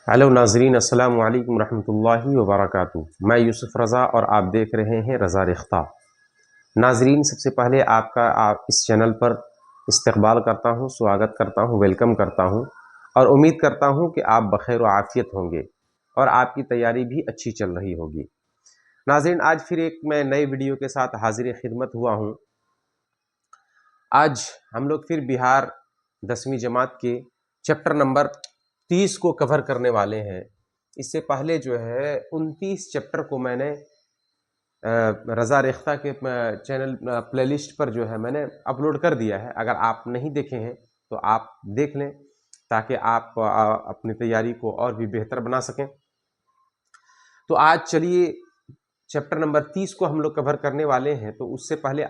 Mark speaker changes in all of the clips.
Speaker 1: Hello नाजरीन, अस्सलाम वालेकुम रहमतुल्लाहि वबरकातुहू। मैं यूसुफ रज़ा और आप देख रहे हैं रज़ा रिख्ता। नाजरीन, सबसे पहले आपका इस चैनल पर इस्तकबाल करता हूं, स्वागत करता हूं, वेलकम करता हूं और उम्मीद करता हूं कि आप बखैर व आफियत होंगे और आपकी तैयारी भी अच्छी चल रही होगी। नाजरीन, आज फिर एक मैं नए वीडियो के साथ हाजिर खिदमत हुआ हूं। आज हम लोग फिर बिहार 10वीं जमात के चैप्टर नंबर 30 को कवर करने वाले हैं। इससे पहले जो है 29 चैप्टर को मैंने रज़ा रेख्ता के चैनल प्लेलिस्ट पर जो है मैंने अपलोड कर दिया है। अगर आप नहीं देखे हैं तो आप देख लें ताकि आप अपनी तैयारी को और भी बेहतर बना सकें। तो आज चलिए चैप्टर नंबर 30 को हम लोग कवर करने वाले हैं। तो उससे पहले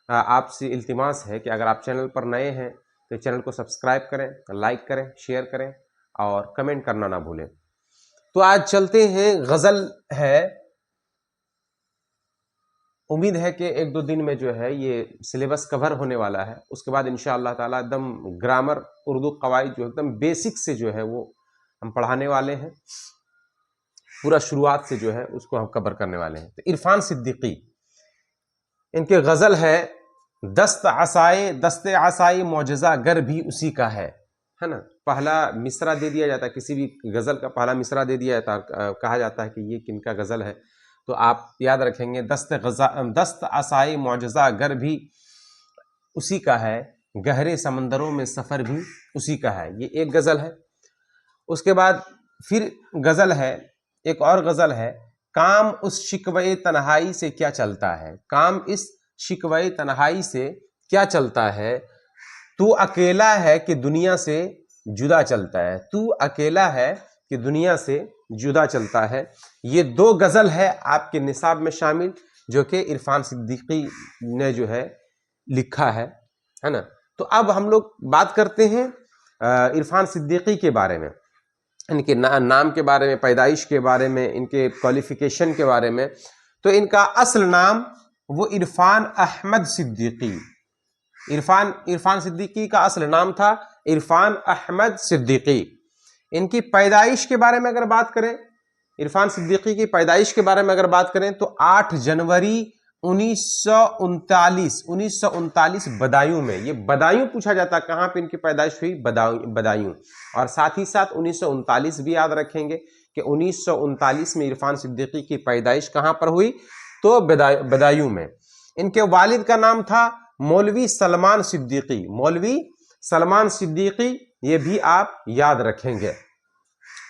Speaker 1: आपसे इल्तिमास है कि अगर आप चैनल पर नए हैं तो चैनल को सब्सक्राइब करें, लाइक करें, शेयर करें और कमेंट करना ना भूलें। तो आज चलते हैं। गज़ल है। उम्मीद है कि एक दो दिन में जो है ये सिलेबस कवर होने वाला है। उसके बाद इंशाअल्लाह ताला एकदम ग्रामर, उर्दू कवायद जो एकदम बेसिक से जो है वो हम पढ़ाने वाले हैं। पूरा शुरुआत से जो है उसको हम कवर करने वाले हैं। तो इरफान सिद्दीकी, इनके गज़ल है दस्ते आसाए मौजज़ा गर भी उसी का है ना। पहला मिसरा दे दिया जाता है, किसी भी गज़ल का पहला मिसरा दे दिया जाता है, कहा जाता है कि ये किनका गज़ल है। तो आप याद रखेंगे दस्त आसाए मौजज़ा गर भी उसी का है, गहरे समंदरों में सफ़र भी उसी का है। ये एक गज़ल है। उसके बाद फिर गज़ल है, एक और गज़ल है, काम उस शिकवे तन्हाई से क्या चलता है, काम इस शिकवे तन्हाई से क्या चलता है, तू अकेला है कि दुनिया से जुदा चलता है, तू अकेला है कि दुनिया से जुदा चलता है। ये दो गज़ल है आपके निसाब में शामिल जो कि इरफान सिद्दीकी ने जो है लिखा है ना। तो अब हम लोग बात करते हैं इरफान सिद्दीकी के बारे में, इनके नाम के बारे में, पैदाइश के बारे में, इनके क्वालिफिकेशन के बारे में। तो इनका असल नाम वो इरफान अहमद सिद्दीकी, इरफान सिद्दीकी का असल नाम था इरफान अहमद सिद्दीकी। इनकी पैदाइश के बारे में अगर बात करें, इरफान सिद्दीकी की पैदाइश के बारे में अगर बात करें तो 8 जनवरी 1939 बदायूं में। ये बदायूं पूछा जाता है कहाँ पे इनकी पैदाइश हुई, बदायूं। और साथ ही साथ 1939 भी याद रखेंगे कि 1939 में इरफान सिद्दीकी की पैदाइश कहाँ पर हुई, तो बदायूं में। इनके वालिद का नाम था मौलवी सलमान सिद्दीकी, मौलवी सलमान सिद्दीकी, ये भी आप याद रखेंगे।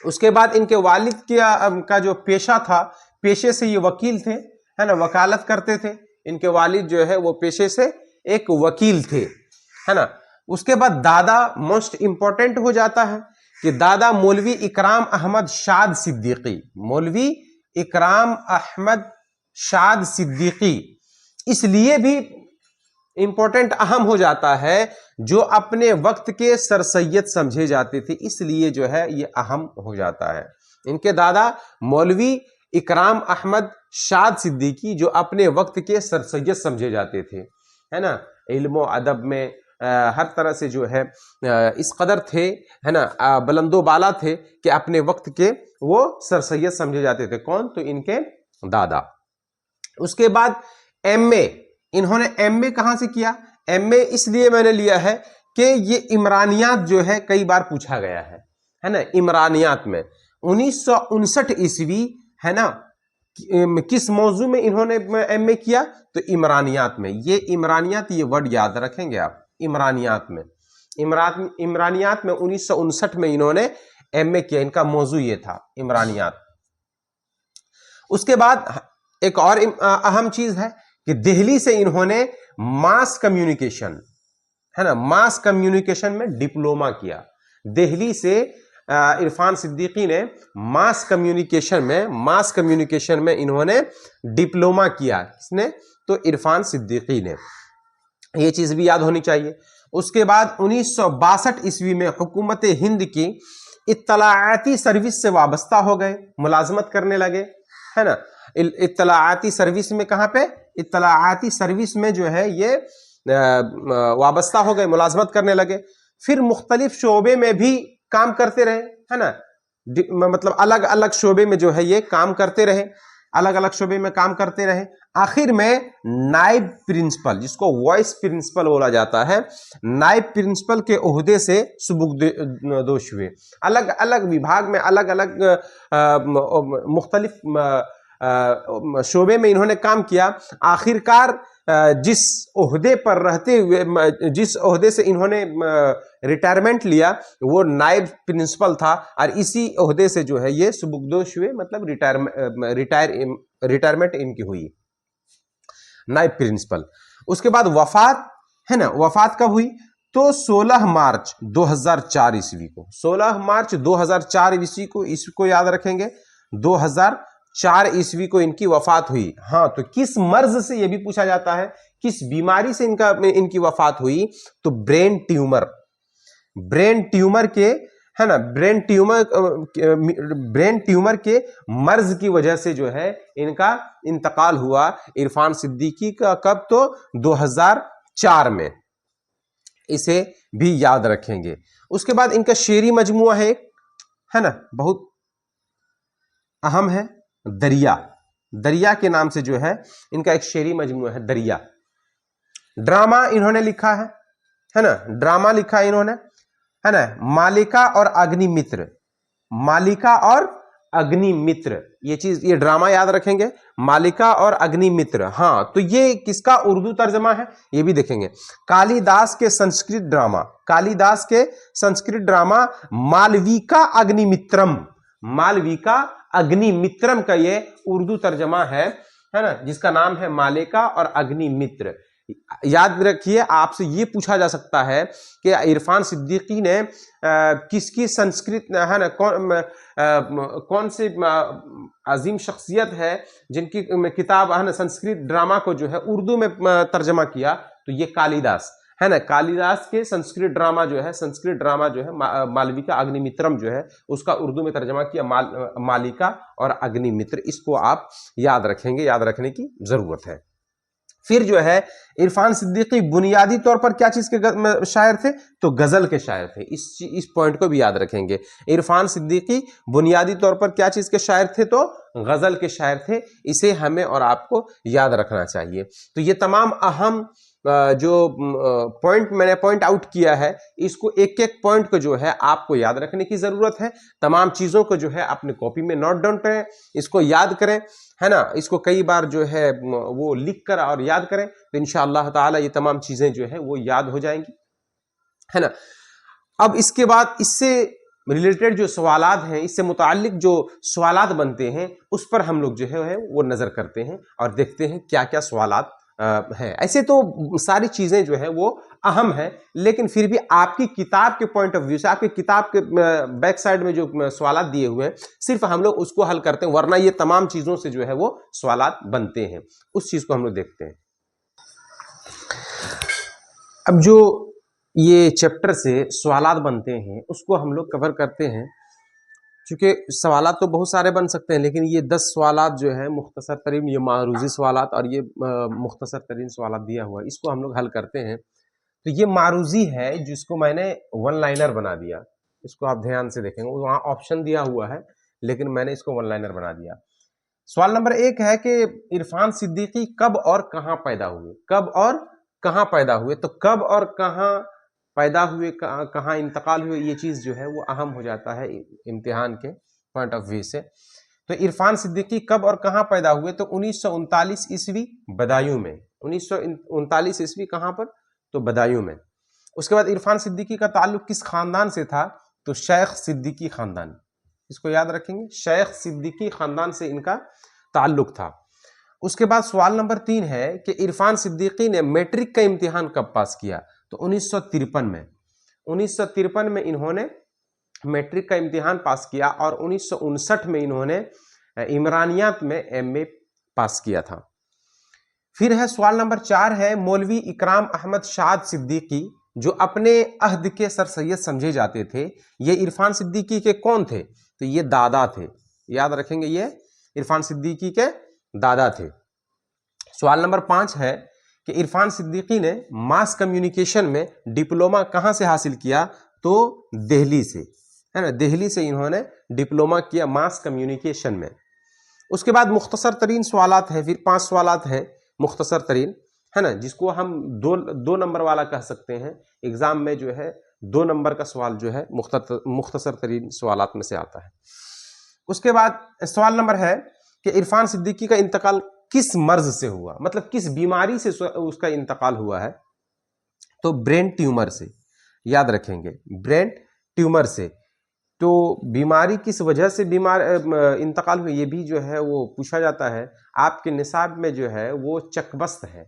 Speaker 1: उसके बाद इनके वालिद का जो पेशा था, पेशे से ये वकील थे, है ना, वकालत करते थे। इनके वालिद जो है वो पेशे से एक वकील थे, है ना। उसके बाद दादा मोस्ट इंपॉर्टेंट हो जाता है कि दादा मौलवी इकराम अहमद शाद सिद्दीकी, मौलवी इकराम अहमद शाद सिद्दीकी इसलिए भी इंपॉर्टेंट, अहम हो जाता है, जो अपने वक्त के सर सैयद समझे जाते थे, इसलिए जो है ये अहम हो जाता है। इनके दादा मौलवी इकराम अहमद शाद सिद्दीकी जो अपने वक्त के सर सैयद समझे जाते थे, है ना, इल्म अदब में हर तरह से जो है इस कदर थे, है ना, बुलंदो बाला थे कि अपने वक्त के वो सर सैयद समझे जाते थे। कौन? तो इनके दादा। उसके बाद एमए, इन्होंने एमए कहाँ से किया? एमए इसलिए मैंने लिया है कि ये इमरानियात जो है कई बार पूछा गया है ना। इमरानियात में 1959 ईस्वी, है ना, किस मौजू में इन्होंने एमए किया? तो इमरानियात में। ये इमरानियात, ये वर्ड याद रखेंगे आप, इमरानियात में। इमरानियात में 1959 में इन्होंने एमए किया, इनका मौजू ये था, इमरानियात। उसके बाद एक और अहम चीज है कि दिल्ली से इन्होंने मास कम्युनिकेशन, है ना, मास कम्युनिकेशन में डिप्लोमा किया। दिल्ली से इरफान सिद्दीकी ने मास कम्युनिकेशन में इन्होंने डिप्लोमा किया। किसने? तो इरफान सिद्दीकी ने। ये चीज भी याद होनी चाहिए। उसके बाद 1962 ईस्वी में हुकूमत हिंद की इत्तलाआती सर्विस से वाबस्ता हो गए, मुलाजमत करने लगे, है ना। इत्तलाआती सर्विस में, कहाँ पे? इत्तलाआती सर्विस में जो है ये वाबस्ता हो गए, मुलाजमत करने लगे। फिर मुख्तलिफ शोबे में भी काम करते रहे, है ना। मतलब अलग अलग शोबे में जो है ये काम करते रहे, अलग अलग शोबे में काम करते रहे। आखिर में नायब प्रिंसिपल, जिसको वाइस प्रिंसिपल बोला जाता है, नायब प्रिंसिपल के ओहदे से सुबुकदोश हुए। अलग अलग विभाग में अलग अलग मुख्तलिफ शोबे में इन्होंने काम किया। आखिरकार जिस ओहदे पर रहते हुए, जिस ओहदे से इन्होंने रिटायरमेंट लिया, वो नायब प्रिंसिपल था, और इसी ओहदे से जो है ये सुबुकदोश हुए, मतलब रिटायरमेंट इनकी हुई, नायब प्रिंसिपल। उसके बाद वफात है ना, वफात कब हुई? तो 16 मार्च 2004 ईस्वी को, 16 मार्च 2004 ईस्वी को, इसको याद रखेंगे, 2004 ईस्वी को इनकी वफात हुई। हाँ, तो किस मर्ज से, ये भी पूछा जाता है, किस बीमारी से इनकी वफात हुई? तो ब्रेन ट्यूमर, ब्रेन ट्यूमर के, है ना, ब्रेन ट्यूमर के मर्ज की वजह से जो है इनका इंतकाल हुआ इरफान सिद्दीकी का। कब? तो 2004 में। इसे भी याद रखेंगे। उसके बाद इनका शेरी मजमुआ है ना, बहुत अहम है, दरिया, दरिया के नाम से जो है इनका एक शेरी मजमुआ है, दरिया। ड्रामा इन्होंने लिखा है ना, ड्रामा लिखा इन्होंने, है ना, मालिका और अग्निमित्र, मालिका और अग्निमित्र, ये चीज, ये ड्रामा याद रखेंगे, मालिका और अग्निमित्र। हाँ, तो ये किसका उर्दू तर्जमा है ये भी देखेंगे। कालिदास के संस्कृत ड्रामा, कालिदास के संस्कृत ड्रामा मालविका अग्निमित्रम, मालविका अग्निमित्रम का ये उर्दू तर्जमा है ना, जिसका नाम है मालिका और अग्निमित्र। याद रखिए, आपसे ये पूछा जा सकता है कि इरफान सिद्दीकी ने किसकी संस्कृत, है ना, कौन से अजीम शख्सियत है जिनकी किताब, है ना, संस्कृत ड्रामा को जो है उर्दू में तर्जमा किया? तो ये कालिदास, है ना, कालिदास के संस्कृत ड्रामा जो है, संस्कृत ड्रामा जो है मालविका अग्निमित्रम जो है, उसका उर्दू में तर्जमा किया मालिका और अग्निमित्र। इसको आप याद रखेंगे, याद रखने की जरूरत है। फिर जो है इरफान सिद्दीकी बुनियादी तौर पर क्या चीज के शायर थे? तो गजल के शायर थे। इस पॉइंट को भी याद रखेंगे। इरफान सिद्दीकी बुनियादी तौर पर क्या चीज के शायर थे? तो गजल के शायर थे। इसे हमें और आपको याद रखना चाहिए। तो ये तमाम अहम जो पॉइंट मैंने पॉइंट आउट किया है, इसको एक एक पॉइंट को जो है आपको याद रखने की जरूरत है। तमाम चीजों को जो है अपने कॉपी में नोट डाउन करें, इसको याद करें, है ना, इसको कई बार जो है वो लिख कर और याद करें, तो इंशाअल्लाह ताला ये तमाम चीजें जो है वो याद हो जाएंगी, है ना। अब इसके बाद इससे रिलेटेड जो सवालात हैं, इससे मुताल्लिक जो सवालात बनते हैं, उस पर हम लोग जो है वो नजर करते हैं और देखते हैं क्या क्या सवालात है। ऐसे तो सारी चीजें जो है वो अहम है, लेकिन फिर भी आपकी किताब के पॉइंट ऑफ व्यू से, आपकी किताब के बैक साइड में जो सवालात दिए हुए हैं, सिर्फ हम लोग उसको हल करते हैं, वरना ये तमाम चीजों से जो है वो सवालात बनते हैं। उस चीज को हम लोग देखते हैं। अब जो ये चैप्टर से सवालात बनते हैं उसको हम लोग कवर करते हैं। चूँकि सवालात तो बहुत सारे बन सकते हैं, लेकिन ये 10 सवालात जो है मुख्तसर तरीन, ये मारूजी सवालात और ये मुख्तसर तरीन सवालात दिया हुआ है, इसको हम लोग हल करते हैं। तो ये मारूजी है जिसको मैंने वन लाइनर बना दिया, इसको आप ध्यान से देखेंगे, वहाँ ऑप्शन दिया हुआ है लेकिन मैंने इसको वन लाइनर बना दिया। सवाल नंबर 1 है कि इरफान सिद्दीकी कब और कहाँ पैदा हुए? कब और कहाँ पैदा हुए? तो कब और कहाँ पैदा हुए, कहाँ इंतकाल हुए, ये चीज़ जो है वो अहम हो जाता है इम्तिहान के पॉइंट ऑफ व्यू से। तो इरफान सिद्दीकी कब और कहाँ पैदा हुए? तो 1939 ईस्वी बदायूं में। 1939 ईस्वी कहाँ पर? तो बदायूं में। उसके बाद इरफान सिद्दीकी का ताल्लुक किस खानदान से था? तो शेख सिद्दीकी खानदान, इसको याद रखेंगे, शेख सिद्दीकी खानदान से इनका ताल्लुक था। उसके बाद सवाल नंबर 3 है कि इरफान सिद्दीकी ने मैट्रिक का इम्तिहान कब पास किया? तो 1953 में। 1953 में इन्होंने मैट्रिक का इम्तिहान पास किया और 1959 में इन्होंने इमरानियात में एमए पास किया था। फिर है सवाल नंबर 4 है मौलवी इकराम अहमद शाद सिद्दीकी, जो अपने अहद के सर सैयद समझे जाते थे, ये इरफान सिद्दीकी के कौन थे? तो ये दादा थे, याद रखेंगे, ये इरफान सिद्दीकी के दादा थे। सवाल नंबर 5 है कि इरफान सिद्दीकी ने मास कम्युनिकेशन में डिप्लोमा कहाँ से हासिल किया? तो दिल्ली से। ہے نا, دہلی سے انہوں نے ڈپلوما کیا ماس کمیونیکیشن میں. اس کے بعد مختصر ترین سوالات ہیں, پھر 5 سوالات ہیں مختصر ترین, ہے نا, جس کو ہم دو نمبر والا کہہ سکتے ہیں. ایگزام میں جو ہے 2 نمبر کا سوال جو ہے مختصر ترین سوالات میں سے آتا ہے. اس کے بعد سوال نمبر ہے کہ عرفان صدیقی کا انتقال کس مرض سے ہوا, مطلب کس بیماری سے اس کا انتقال ہوا ہے. تو برین ٹیومر سے, یاد رکھیں گے, برین ٹیومر سے. تو بیماری کس وجہ سے انتقال ہوئی, یہ بھی جو ہے وہ پوچھا جاتا ہے. آپ کے نصاب میں جو ہے وہ چکبست ہے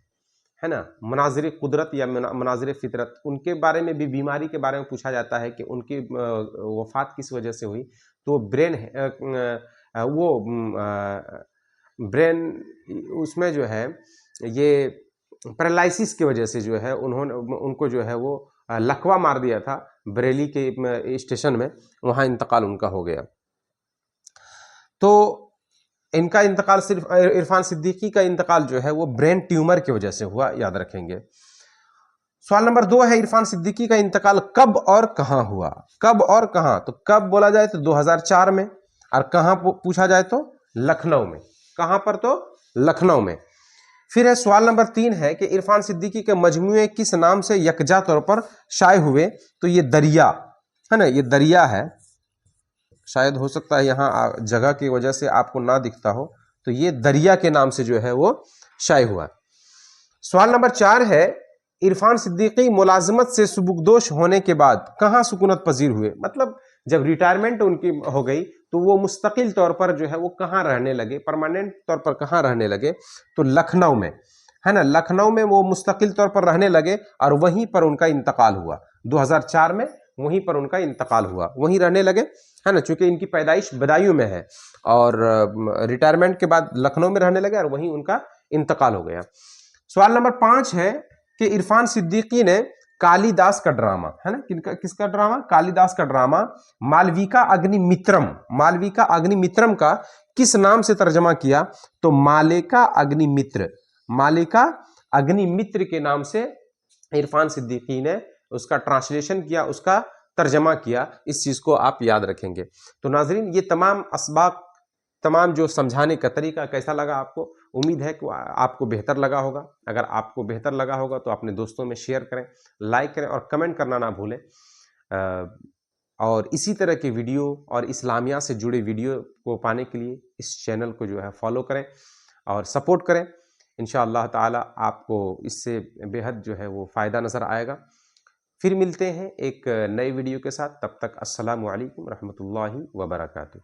Speaker 1: نا, مناظر قدرت یا مناظر فطرت, ان کے بارے میں بھی بیماری کے بارے میں پوچھا جاتا ہے کہ ان کی وفات کس وجہ سے ہوئی. تو برین وہ برین اس میں جو ہے یہ پیرالائسس کی وجہ سے جو ہے ان کو جو ہے وہ لکوا مار دیا تھا بریلی کے اسٹیشن میں, وہاں انتقال ان کا ہو گیا. تو ان کا انتقال, صرف عرفان صدیقی کا انتقال جو ہے وہ برین ٹیومر کی وجہ سے ہوا, یاد رکھیں گے. سوال نمبر 2 ہے عرفان صدیقی کا انتقال کب اور کہاں ہوا, کب اور کہاں. تو کب بولا جائے تو 2004 میں, اور کہاں پوچھا جائے تو لکھنؤ میں. کہاں پر تو لکھنؤ میں. پھر ہے سوال نمبر 3 ہے کہ عرفان صدیقی کے مجموعے کس نام سے یکجا طور پر شائع ہوئے. تو یہ دریا ہے نا, یہ دریا ہے, شاید ہو سکتا ہے یہاں جگہ کی وجہ سے آپ کو نہ دکھتا ہو, تو یہ دریا کے نام سے جو ہے وہ شائع ہوا. سوال نمبر 4 ہے عرفان صدیقی ملازمت سے سبکدوش ہونے کے بعد کہاں سکونت پذیر ہوئے, مطلب جب ریٹائرمنٹ ان کی ہو گئی تو وہ مستقل طور پر جو ہے وہ کہاں رہنے لگے, پرماننٹ طور پر کہاں رہنے لگے. تو لکھنؤ میں, ہے نا, لکھنؤ میں وہ مستقل طور پر رہنے لگے اور وہیں پر ان کا انتقال ہوا. 2004 میں وہیں پر ان کا انتقال ہوا, وہیں رہنے لگے, ہے نا, چونکہ ان کی پیدائش بدایوں میں ہے اور ریٹائرمنٹ کے بعد لکھنؤ میں رہنے لگے اور وہیں ان کا انتقال ہو گیا. سوال نمبر 5 ہے کہ عرفان صدیقی نے کالی داس کا ڈرامہ, ہے نا, کس کا ڈرامہ, کالی داس کا ڈرامہ مالویکا اگنی مترم, مالویکا اگنی مترم کا کس نام سے ترجمہ کیا. تو مالیکا اگنی متر, مالیکا اگنی متر کے نام سے عرفان صدیقی نے اس کا ٹرانسلیشن کیا, اس کا ترجمہ کیا. اس چیز کو آپ یاد رکھیں گے. تو ناظرین, یہ تمام اسباق, تمام جو سمجھانے کا طریقہ کیسا لگا آپ کو, امید ہے کہ آپ کو بہتر لگا ہوگا. اگر آپ کو بہتر لگا ہوگا تو اپنے دوستوں میں شیئر کریں, لائک کریں اور کمنٹ کرنا نہ بھولیں. اور اسی طرح کے ویڈیو اور اسلامیہ سے جڑے ویڈیو کو پانے کے لیے اس چینل کو جو ہے فالو کریں اور سپورٹ کریں. انشاءاللہ تعالی آپ کو اس سے بے حد جو ہے وہ فائدہ نظر آئے گا. پھر ملتے ہیں ایک نئے ویڈیو کے ساتھ, تب تک السلام علیکم ورحمۃ اللہ وبرکاتہ.